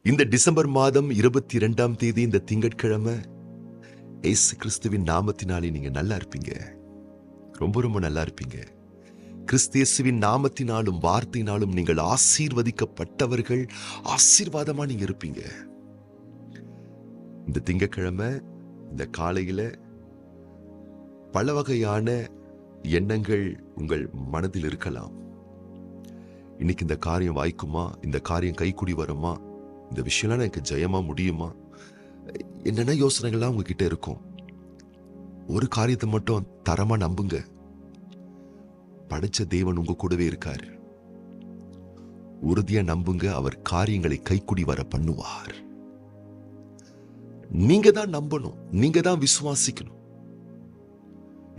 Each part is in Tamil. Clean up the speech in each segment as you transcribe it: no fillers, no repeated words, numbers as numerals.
இந்த டிசம்பர் மாதம் 22ஆம் தேதி இந்த திங்கட்கிழமை இயேசு கிறிஸ்துவின் நாமத்தினாலே நீங்க நல்லா இருப்பீங்க. ரொம்ப ரொம்ப நல்லா இருப்பீங்க. கிறிஸ்து இயேசுவின் நாமத்தினாலும் வார்த்தையினாலும் நீங்கள் ஆசீர்வதிக்கப்பட்டவர்கள், ஆசீர்வாதமா நீங்க இருப்பீங்க. இந்த திங்கட்கிழமை இந்த காலையில பல வகையான எண்ணங்கள் உங்கள் மனதில் இருக்கலாம். இன்னைக்கு இந்த காரியம் வாய்க்குமா, இந்த காரியம் கைக்கூடி வருமா, இந்த விஷயம்லாம் எனக்கு ஜெயமா முடியுமா, என்னென்ன யோசனைகள்லாம் உங்ககிட்ட இருக்கும். ஒரு காரியத்தை மட்டும் தரமா நம்புங்க, படைச்ச தேவன் உங்க கூடவே இருக்காரு. உறுதியா நம்புங்க, அவர் காரியங்களை கைக்கூடி வர பண்ணுவார். நீங்க தான் நம்பணும், நீங்க தான் விசுவாசிக்கணும்.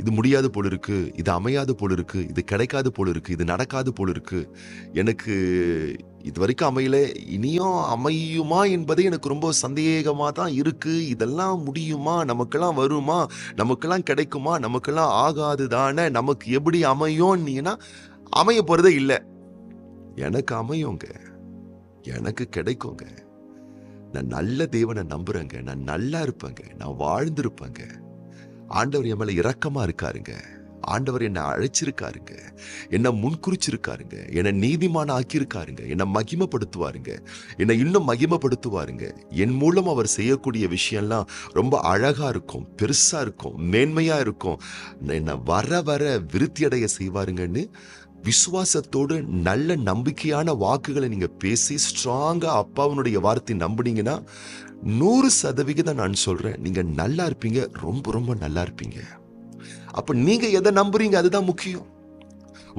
இது முடியாது போல இருக்கு, இது அமையாது போல இருக்கு, இது கிடைக்காது போல இருக்கு, இது நடக்காது போல இருக்கு, எனக்கு இது வரைக்கும் அமையல, இனியும் அமையுமா என்பதே எனக்கு ரொம்ப சந்தேகமா தான் இருக்கு, இதெல்லாம் முடியுமா, நமக்கெல்லாம் வருமா, நமக்கெல்லாம் கிடைக்குமா, நமக்கெல்லாம் ஆகாது தானே, நமக்கு எப்படி அமையும்னா அமைய போறதே இல்லை. எனக்கு அமையுங்க, எனக்கு கிடைக்குங்க. நான் நல்ல தேவனை நம்புறேங்க, நான் நல்லா இருப்பேங்க, நான் வாழ்ந்திருப்பேங்க. ஆண்டவர் என் மேல இரக்கமா இருக்காருங்க. ஆண்டவர் என்னை அழைச்சிருக்காருங்க, என்னை முன்குறிச்சிருக்காருங்க, என்னை நீதிமான ஆக்கியிருக்காருங்க, என்னை மகிமைப்படுத்துவாருங்க, என்னை இன்னும் மகிமைப்படுத்துவாருங்க. என் மூலம் அவர் செய்யக்கூடிய விஷயம்லாம் ரொம்ப அழகா இருக்கும், பெருசா இருக்கும், மேன்மையா இருக்கும். என்னை வர வர விருத்தி அடைய செய்வாருங்கன்னு விசுவாசத்தோடு நல்ல நம்பிக்கையான வாக்குகளை நீங்க பேசி ஸ்ட்ராங்கா அப்பாவுடைய வார்த்தை நம்புனீங்கன்னா 100% நான் சொல்றேன், நீங்க நல்லா இருப்பீங்க, ரொம்ப ரொம்ப நல்லா இருப்பீங்க. அப்ப நீங்க எதை நம்புறீங்க அதுதான் முக்கியம்.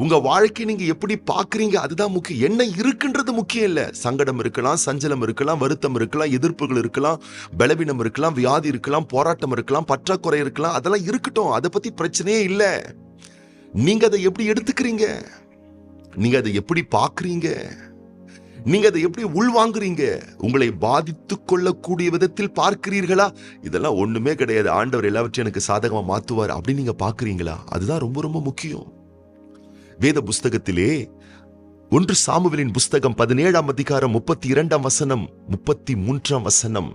உங்க வாழ்க்கை நீங்க எப்படி பாக்குறீங்க அதுதான் முக்கியம். என்ன இருக்குன்றது முக்கியம் இல்ல. சங்கடம் இருக்கலாம், சஞ்சலம் இருக்கலாம், வருத்தம் இருக்கலாம், எதிர்ப்புகள் இருக்கலாம், பலவீனம் இருக்கலாம், வியாதி இருக்கலாம், போராட்டம் இருக்கலாம், பற்றாக்குறை இருக்கலாம், அதெல்லாம் இருக்கட்டும். அதை பத்தி பிரச்சனையே இல்ல. நீங்க அதை எப்படி எடுத்துக்கிறீங்க, நீங்க அதை எப்படி பாக்குறீங்க, நீங்க அதை எப்படி உள்வாங்குறீங்க, உங்களை பாதித்துக் கொள்ளக்கூடிய விதத்தில் பார்க்கிறீர்களா? இதெல்லாம் ஒண்ணுமே கிடையாது, ஆண்டவர் எல்லாவற்றையும் எனக்கு சாதகமா மாத்துவார் அப்படி நீங்க பாக்குறீங்களா? அதுதான் ரொம்ப ரொம்ப முக்கியம். வேத புஸ்தகத்திலே 1 சாமுவேலின் புஸ்தகம் 17ஆம் அதிகாரம் 32ஆம் வசனம் 33ஆம் வசனம்,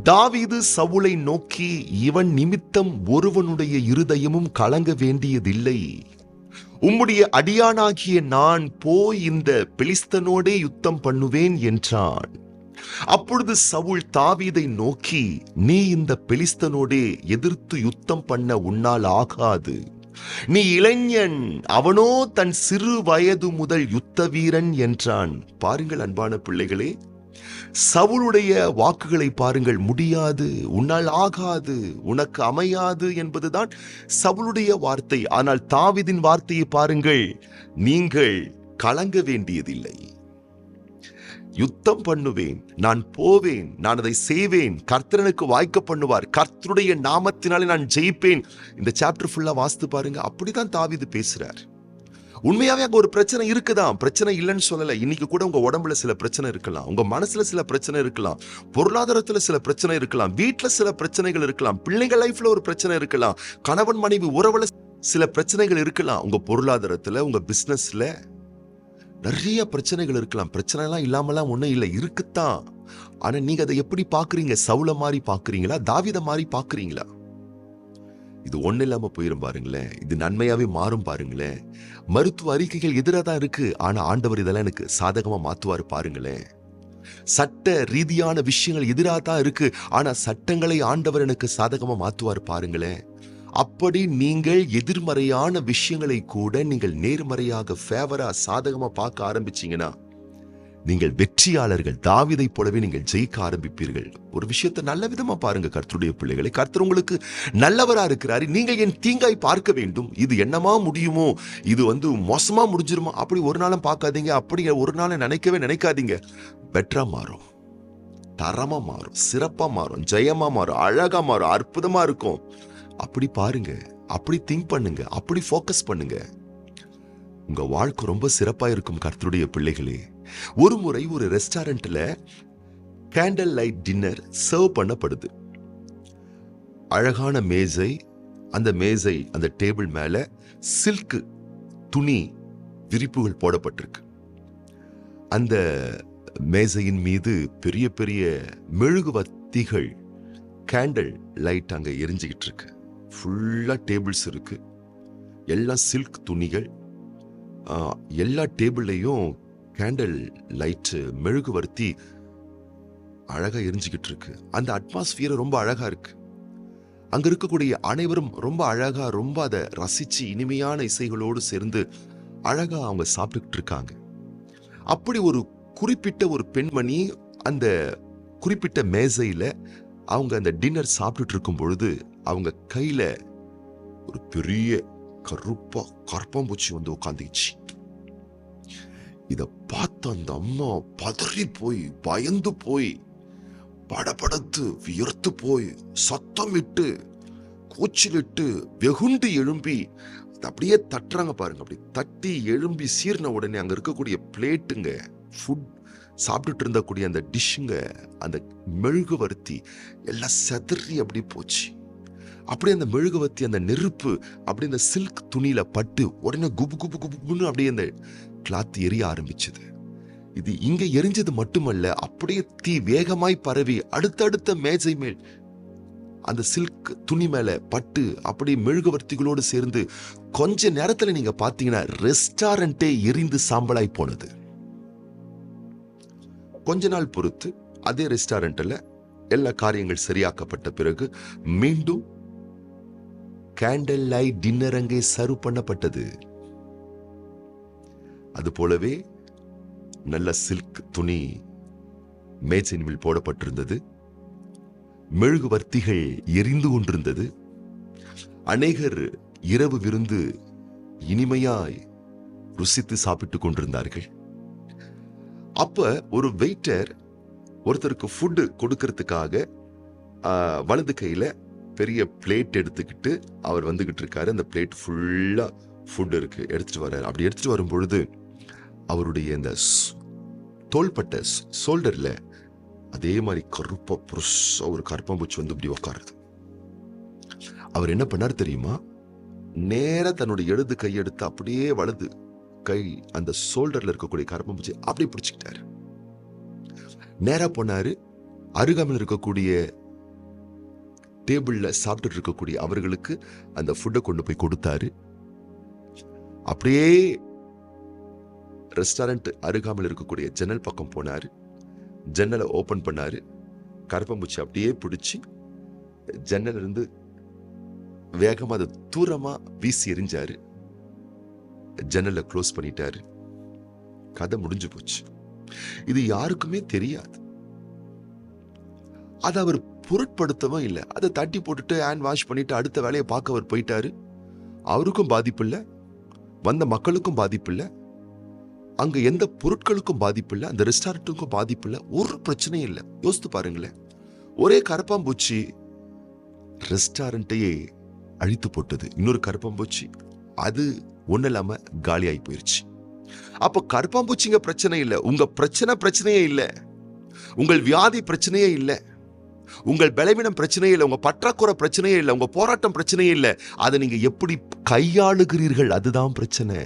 தாவீது சவுலை நோக்கி, இவன் நிமித்தம் ஒருவனுடைய இருதயமும் கலங்க வேண்டியதில்லை. உம்முடைய அடியானாகிய நான் போய் இந்த பெலிஸ்தனோடே யுத்தம் பண்ணுவேன் என்றான். அப்பொழுது சவுல் தாவீதை நோக்கி, நீ இந்த பெலிஸ்தனோடே எதிர்த்து யுத்தம் பண்ண உன்னால் ஆகாது. நீ இளைஞன், அவனோ தன் சிறு வயது முதல் யுத்த வீரன் என்றான். பாருங்கள் அன்பான பிள்ளைகளே, சவுலுடைய வாக்குகளை பாருங்கள். முடியாது, உன்னால் ஆகாது, உனக்கு அமையாது என்பதுதான் சவுலுடைய வார்த்தை. ஆனால் தாவீதின் வார்த்தையை பாருங்கள், நீங்கள் கலங்க வேண்டியதில்லை. யுத்தம் பண்ணுவேன், நான் போவேன், நான் அதை செய்வேன், கர்த்தரனுக்கு வாய்க்க பண்ணுவார், கர்த்தருடைய நாமத்தினாலே நான் ஜெயிப்பேன். இந்த சாப்டர் ஃபுல்லா வாசித்து பாருங்க. அப்படிதான் தாவீது பேசுறார். உண்மையாவே அங்க ஒரு பிரச்சனை இருக்குதான், பிரச்சனை இல்லைன்னு சொல்லல. இன்னைக்கு கூட உங்க உடம்புல சில பிரச்சனை இருக்கலாம், உங்க மனசுல சில பிரச்சனை இருக்கலாம், பொருளாதாரத்துல சில பிரச்சனை இருக்கலாம், வீட்டுல சில பிரச்சனைகள் இருக்கலாம், பிள்ளைங்க லைஃப்ல ஒரு பிரச்சனை இருக்கலாம், கணவன் மனைவி உறவுல சில பிரச்சனைகள் இருக்கலாம், உங்க பொருளாதாரத்துல, உங்க பிசினஸ்ல நிறைய பிரச்சனைகள் இருக்கலாம். பிரச்சனை எல்லாம் இல்லாமலாம் ஒண்ணும் இல்லை, இருக்குத்தான். ஆனா நீங்க அதை எப்படி பாக்குறீங்க? சவுல மாதிரி பாக்குறீங்களா, தாவீத மாதிரி பாக்குறீங்களா? இது ஒண்ணு இல்லாம போயிரும் பாருங்களேன், இது நன்மையாவே மாறும் பாருங்களேன். மருத்துவ அறிக்கைகள் எதிராக தான் இருக்கு, ஆனா ஆண்டவர் இதெல்லாம் எனக்கு சாதகமா மாத்துவாரு பாருங்களேன். சட்ட ரீதியான விஷயங்கள் எதிராக தான் இருக்கு, ஆனா சட்டங்களை ஆண்டவர் எனக்கு சாதகமா மாத்துவாரு பாருங்களேன். அப்படி நீங்கள் எதிர்மறையான விஷயங்களை கூட நீங்கள் நேர்மறையாக ஃபேவரா சாதகமா பார்க்க ஆரம்பிச்சீங்கன்னா நீங்கள் வெற்றியாளர்கள். தாவீதை போலவே நீங்கள் ஜெயிக்க ஆரம்பிப்பீர்கள். ஒரு விஷயத்தை நல்ல விதமா பாருங்க கர்த்தருடைய பிள்ளைகளை. கர்த்தர் உங்களுக்கு நல்லவரா இருக்கிறாரு. நீங்கள் என் தீங்காய் பார்க்க வேண்டும். இது என்னமா முடியுமோ, இது மோசமா முடிஞ்சிருமா, அப்படி ஒரு நாளும் பார்க்காதீங்க. அப்படி ஒரு நாளும் நினைக்கவே நினைக்காதீங்க. பெட்டரா மாறும், தரமா மாறும், சிறப்பா மாறும், ஜெயமா மாறும், அழகா மாறும், அற்புதமா இருக்கும். அப்படி பாருங்க, அப்படி திங்க் பண்ணுங்க, அப்படி ஃபோக்கஸ் பண்ணுங்க. உங்க வாழ்க்கை ரொம்ப சிறப்பா இருக்கும் கர்த்தருடைய பிள்ளைகளே. ஒரு முறை ஒரு ரெஸ்டாரண்ட்ல கேண்டல் லைட் டின்னர் சர்வ் பண்ணப்படுது. அழகான மேஜை, அந்த மேஜை அந்த டேபிள் மேல சில்க் துணி விரிப்புகள் போடப்பட்டிருக்கு. அந்த மேசையின் மீது பெரிய பெரிய மெழுகுவர்த்திகள், கேண்டில் லைட் அங்க எரிஞ்சுக்கிட்டு இருக்கு. ஃபுல்லா டேபிள்ஸ் இருக்கு, எல்லாம் சில்க் துணிகள். எல்லா டேபிள்லையும் கேண்டில் லைட், மெழுகுவர்த்தி அழகா எரிஞ்சுக்கிட்டு இருக்கு. அந்த அட்மாஸ்பியர் ரொம்ப அழகா இருக்கு. அங்க இருக்கக்கூடிய அனைவரும் ரொம்ப அழகா, ரொம்ப அதை ரசிச்சு இனிமையான இசைகளோடு சேர்ந்து அழகா அவங்க சாப்பிட்டுக்கிட்டு இருக்காங்க. அப்படி ஒரு குறிப்பிட்ட ஒரு பெண்மணி அந்த குறிப்பிட்ட மேசையில அவங்க அந்த டின்னர் சாப்பிட்டுட்டு இருக்கும் பொழுது அவங்க கையில ஒரு பெரிய கரப்பாம்பூச்சி வந்து உட்காந்துச்சு. இத பார்த்து அந்த அம்மா பதறி போய், பயந்து போய், படபடத்து வியர்த்து போய், சத்தமிட்டு, கூச்சலிட்டு, வெகுண்டு எழும்பி அப்படியே தட்டுறாங்க பாருங்க. அப்படி தட்டி எழும்பி சீர்ன உடனே அங்க இருக்கக்கூடிய பிளேட்டுங்க, ஃபுட் சாப்பிட்டுட்டு இருந்தக்கூடிய அந்த டிஷ்ஷுங்க, அந்த மெழுகுவர்த்தி எல்லாம் செதறி அப்படி போச்சு. அப்படியே அந்த மெழுகுவர்த்தி, அந்த நெருப்பு அப்படி அந்த சில்க் துணியில பட்டு உடனே குபு குபு குபுன்னு அப்படியே அந்த கிளாத் எரிய ஆரம்பிச்சது. இது இங்க எரிஞ்சது மட்டுமல்ல, அப்படியே தீ வேகமாய் பரவி அடுத்தடுத்த மேஜை மேல் அந்த சில்க் துணி மேல பட்டு அப்படி மெழுகுவர்த்திகளோடு சேர்ந்து கொஞ்ச நேரத்துல நீங்க பாத்தீங்கன்னா ரெஸ்டாரண்டே எரிந்து சாம்பலாய் போனது. கொஞ்ச நாள் பொறுத்து அதே ரெஸ்டாரண்ட்ல எல்லா காரியங்கள் சரியாக்கப்பட்ட பிறகு மீண்டும் கேண்டில் லைட் டின்னர் அங்கே சர்வ் பண்ணப்பட்டது. அது போலவே நல்ல சில்க் துணி மேஜையின் மேல் போடப்பட்டிருந்தது. மெழுகுவர்த்திகள் எரிந்து கொண்டிருந்தது. அநேகர் இரவு விருந்து இனிமையாய் ருசித்து சாப்பிட்டுக் கொண்டிருந்தார்கள். அப்ப ஒரு வெயிட்டர் ஒருத்தருக்கு ஃபுட் கொடுக்கறதுக்காக வலது கையில பெரிய பிளேட் எடுத்துக்கிட்டு அவர் வந்துகிட்டு இருக்காரு. அந்த பிளேட் ஃபுல்லா ஃபுட் இருக்கு, எடுத்துட்டு வர்றாரு. அப்படி எடுத்துட்டு வரும் பொழுது அவருடைய இந்த தோள்பட்ட ஷோல்டர்ல அதே மாதிரி கருப்பா புருஷா ஒரு கருப்பாம்பூச்சி வந்து இப்படி உட்காருது. அவர் என்ன பண்ணார் தெரியுமா? நேரா தன்னுடைய இடது கையெடுத்து அப்படியே வலது கை அந்த ஷோல்டர்ல இருக்கக்கூடிய கருப்பாம்பூச்சி அப்படி பிடிச்சுக்கிட்டாரு. நேரா போனாரு, அருகாமையில் இருக்கக்கூடிய டேபிள்ல சாப்பிட்டு இருக்கக்கூடிய அவர்களுக்கு அந்த ஃபுட்டை கொண்டு போய் கொடுத்தாரு. அப்படியே ரெஸ்டாரண்ட் அருகாமையில் இருக்கக்கூடிய ஜன்னல் பக்கம் போனாரு. ஜன்னலை ஓபன் பண்ணாரு. கருப்பாம்பூச்சி அப்படியே பிடிச்சி ஜன்னல் இருந்து வேகமா அதை தூரமா வீசி எறிஞ்சாரு. ஜன்னலை க்ளோஸ் பண்ணிட்டாரு. கதை முடிஞ்சு போச்சு. இது யாருக்குமே தெரியாது. அதை அவர் பொருட்படுத்தவும் இல்லை. அதை தட்டி போட்டுட்டு ஹேண்ட் வாஷ் பண்ணிட்டு அடுத்த வேலையை பார்க்க அவர் போயிட்டாரு. அவருக்கும் பாதிப்பு இல்லை, வந்த மக்களுக்கும் பாதிப்பு இல்லை, அங்க எந்த பொருட்களுக்கும் பாதிப்பு இல்லை, அந்த ரெஸ்டாரண்ட்டுக்கும் பாதிப்பு இல்லை, ஒரு பிரச்சனையும் இல்லை. யோசித்து பாருங்களேன், ஒரே கரப்பாம்பூச்சி ரெஸ்டாரண்ட்டையே அழித்து போட்டது. இன்னொரு கரப்பாம்பூச்சி அது ஒண்ணு இல்லாம காலியாகி போயிருச்சு. அப்ப கரப்பாம்பூச்சிங்க பிரச்சனை இல்லை, உங்க பிரச்சனையே இல்லை, உங்கள் வியாதி பிரச்சனையே இல்லை, உங்கள் பலவீனம் பிரச்சனையே இல்லை, உங்க பற்றாக்குறை பிரச்சனையே இல்லை, உங்க போராட்டம் பிரச்சனையே இல்லை. அதை நீங்க எப்படி கையாளுகிறீர்கள், அதுதான் பிரச்சனை.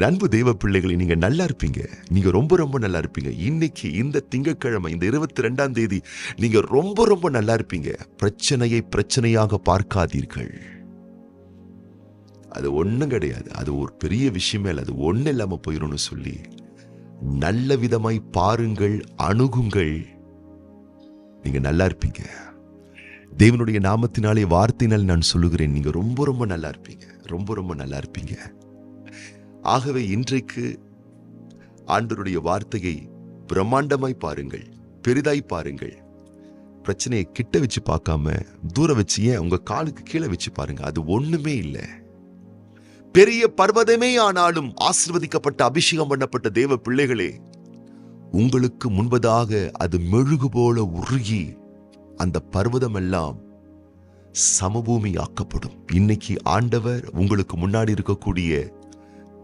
அன்பு தெய்வ பிள்ளைகளை, நீங்க நல்லா இருப்பீங்க. நீங்க ரொம்ப ரொம்ப நல்லா இருப்பீங்க. இன்னைக்கு இந்த திங்கட்கிழமை, இந்த 22ஆம் தேதி நீங்க ரொம்ப ரொம்ப நல்லா இருப்பீங்க. பிரச்சனையை பிரச்சனையாக பார்க்காதீர்கள். அது ஒண்ணும் கிடையாது, அது ஒரு பெரிய விஷயமே இல்லை, அது ஒண்ணு இல்லாம போயிடும்னு சொல்லி நல்ல விதமாய் பாருங்கள், அணுகுங்கள். நீங்க நல்லா இருப்பீங்க. தேவனுடைய நாமத்தினாலே வார்த்தையினால் நான் சொல்லுகிறேன், நீங்க ரொம்ப ரொம்ப நல்லா இருப்பீங்க, ரொம்ப ரொம்ப நல்லா இருப்பீங்க. ஆகவே இன்றைக்கு ஆண்டவருடைய வார்த்தையை பிரம்மாண்டமாய் பாருங்கள், பெரிதாய் பாருங்கள். பிரச்சனையை கிட்ட வச்சு பார்க்காம தூர வச்சு, ஏன் உங்க காலுக்கு கீழே வச்சு பாருங்க. அது ஒண்ணுமே இல்லை. பெரிய பர்வதமே ஆனாலும் ஆசீர்வதிக்கப்பட்ட அபிஷேகம் பண்ணப்பட்ட தேவ பிள்ளைகளே, உங்களுக்கு முன்பதாக அது மெழுகு போல உருகி அந்த பர்வதம் எல்லாம் சமபூமி ஆக்கப்படும். இன்னைக்கு ஆண்டவர் உங்களுக்கு முன்னாடி இருக்கக்கூடிய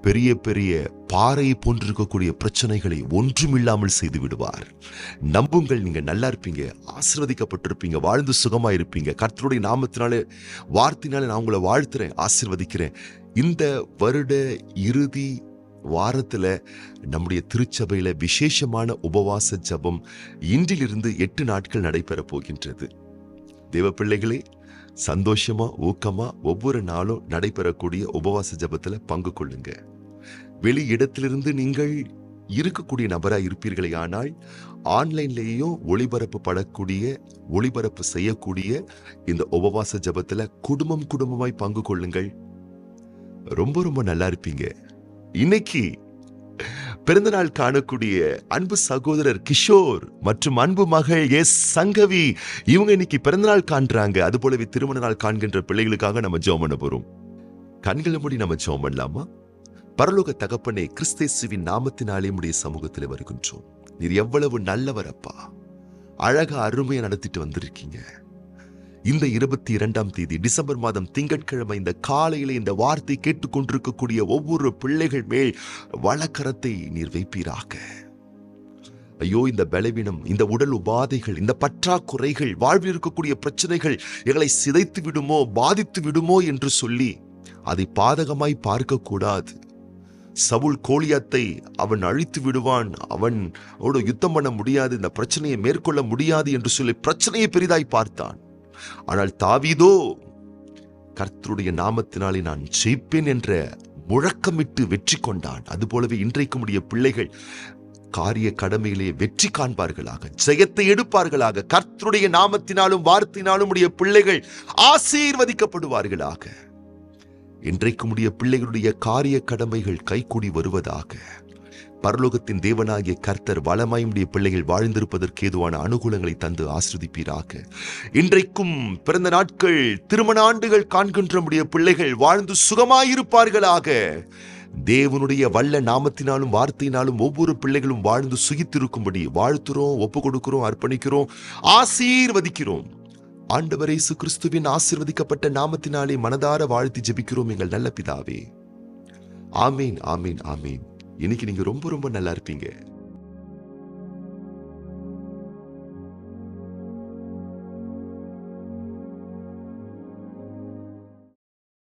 பெரிய பெரிய பாறை போன்றிருக்கக்கூடிய பிரச்சனைகளை ஒன்றுமில்லாமல் செய்து விடுவார். நம்புங்கள், நீங்க நல்லா இருப்பீங்க, ஆசீர்வதிக்கப்பட்டிருப்பீங்க, வாழ்ந்து சுகமா இருப்பீங்க. கர்த்தருடைய நாமத்தினாலே வார்த்தையினாலே நான் உங்களை வாழ்த்துறேன், ஆசீர்வதிக்கிறேன். இந்த வருட இறுதி வாரத்துல நம்முடைய திருச்சபையில விசேஷமான உபவாச ஜெபம் இன்றிலிருந்து 8 நாட்கள் நடைபெற போகின்றது. தேவ பிள்ளைகளே, சந்தோஷமா ஊக்கமா ஒவ்வொரு நாளும் நடைபெறக்கூடிய உபவாச ஜெபத்துல பங்கு கொள்ளுங்க. வெளி இடத்திலிருந்து நீங்கள் இருக்கக்கூடிய நபராய் இருப்பீர்களே ஆனால் ஆன்லைன்லேயும் ஒளிபரப்பு செய்யக்கூடிய இந்த உபவாச ஜெபத்துல குடும்பமாய் பங்கு கொள்ளுங்கள். ரொம்ப ரொம்ப நல்லா இருப்பீங்க. இன்னைக்கு பிறந்த நாள் காணக்கூடிய அன்பு சகோதரர் கிஷோர் மற்றும் அன்பு மகள் எஸ் சங்கவி, இவங்க இன்னைக்கு பிறந்த நாள் காண்றாங்க. அது போலவே திருமண நாள் காண்கின்ற பிள்ளைகளுக்காக நம்ம ஜெபம் பண்ண போறோம். கண்களை மூடி நம்ம ஜெபம் பண்ணலாமா? பரலோக தகப்பனே, கிறிஸ்தேசுவின் நாமத்தினாலே உம்முடைய சமூகத்தில் வருகின்றோம். நீர் எவ்வளவு நல்லவர் அப்பா. அழகா அருமையா நடத்திட்டு வந்திருக்கீங்க. இந்த 22ஆம் தேதி டிசம்பர் மாதம் திங்கட்கிழமை இந்த காலையில இந்த வார்த்தை கேட்டுக்கொண்டிருக்கக்கூடிய ஒவ்வொரு பிள்ளைகள் மேல் வலக்கரத்தை நீர் வைப்பீராக. ஐயோ, இந்த பலவீனம், இந்த உடல் உபாதைகள், இந்த பற்றாக்குறைகள், வாழ்வில் இருக்கக்கூடிய பிரச்சனைகள் எங்களை சிதைத்து விடுமோ, பாதித்து விடுமோ என்று சொல்லி அதை பாதகமாய் பார்க்க கூடாது. சவுல் கோலியாத்தை அவன் அழித்து விடுவான், அவனோட யுத்தம் பண்ண முடியாது, இந்த பிரச்சனையை மேற்கொள்ள முடியாது என்று சொல்லி பிரச்சனையை பெரிதாய் பார்த்தான். ஆனால் தாவீதோ கர்த்தருடைய நாமத்தினாலே நான் ஜெயிப்பேன் என்ற முழக்கமிட்டு வெற்றி கொண்டான். அதுபோலவே இன்றைக்கு உடைய பிள்ளைகள் காரிய கடமையிலே வெற்றி காண்பார்களாக, ஜெயத்தை எடுப்பார்களாக. கர்த்தருடைய நாமத்தினாலும் வார்த்தையினாலும் உடைய பிள்ளைகள் ஆசீர்வதிக்கப்படுவார்களாக. இன்றைக்கும் உடைய பிள்ளைகளுடைய காரிய கடமைகள் கைகூடி வருவதாக. பரலோகத்தின் தேவனாகிய கர்த்தர் வளமாய் உடைய பிள்ளைகள் வாழ்ந்திருப்பதற்கு ஏதுவான அனுகூலங்களை தந்து ஆசிர்வதிப்பீராக. இன்றைக்கும் பிறந்த நாட்கள், திருமண ஆண்டுகள் காண்கின்ற உடைய பிள்ளைகள் வாழ்ந்து சுகமாயிருப்பார்களாக. தேவனுடைய வல்ல நாமத்தினாலும் வார்த்தையினாலும் ஒவ்வொரு பிள்ளைகளும் வாழ்ந்து சுகித்திருக்கும்படி வாழ்த்துறோம், ஒப்பு கொடுக்கிறோம், அர்ப்பணிக்கிறோம், ஆசீர்வதிக்கிறோம். ஆண்டவர் இயேசு கிறிஸ்துவின் ஆசீர்வதிக்கப்பட்ட நாமத்தினாலே மனதார வாழ்த்தி ஜெபிக்கிறோம் எங்கள் நல்ல பிதாவே. ஆமீன், ஆமீன், ஆமீன். இன்னைக்கு நீங்க ரொம்ப ரொம்ப நல்லா இருப்பீங்க.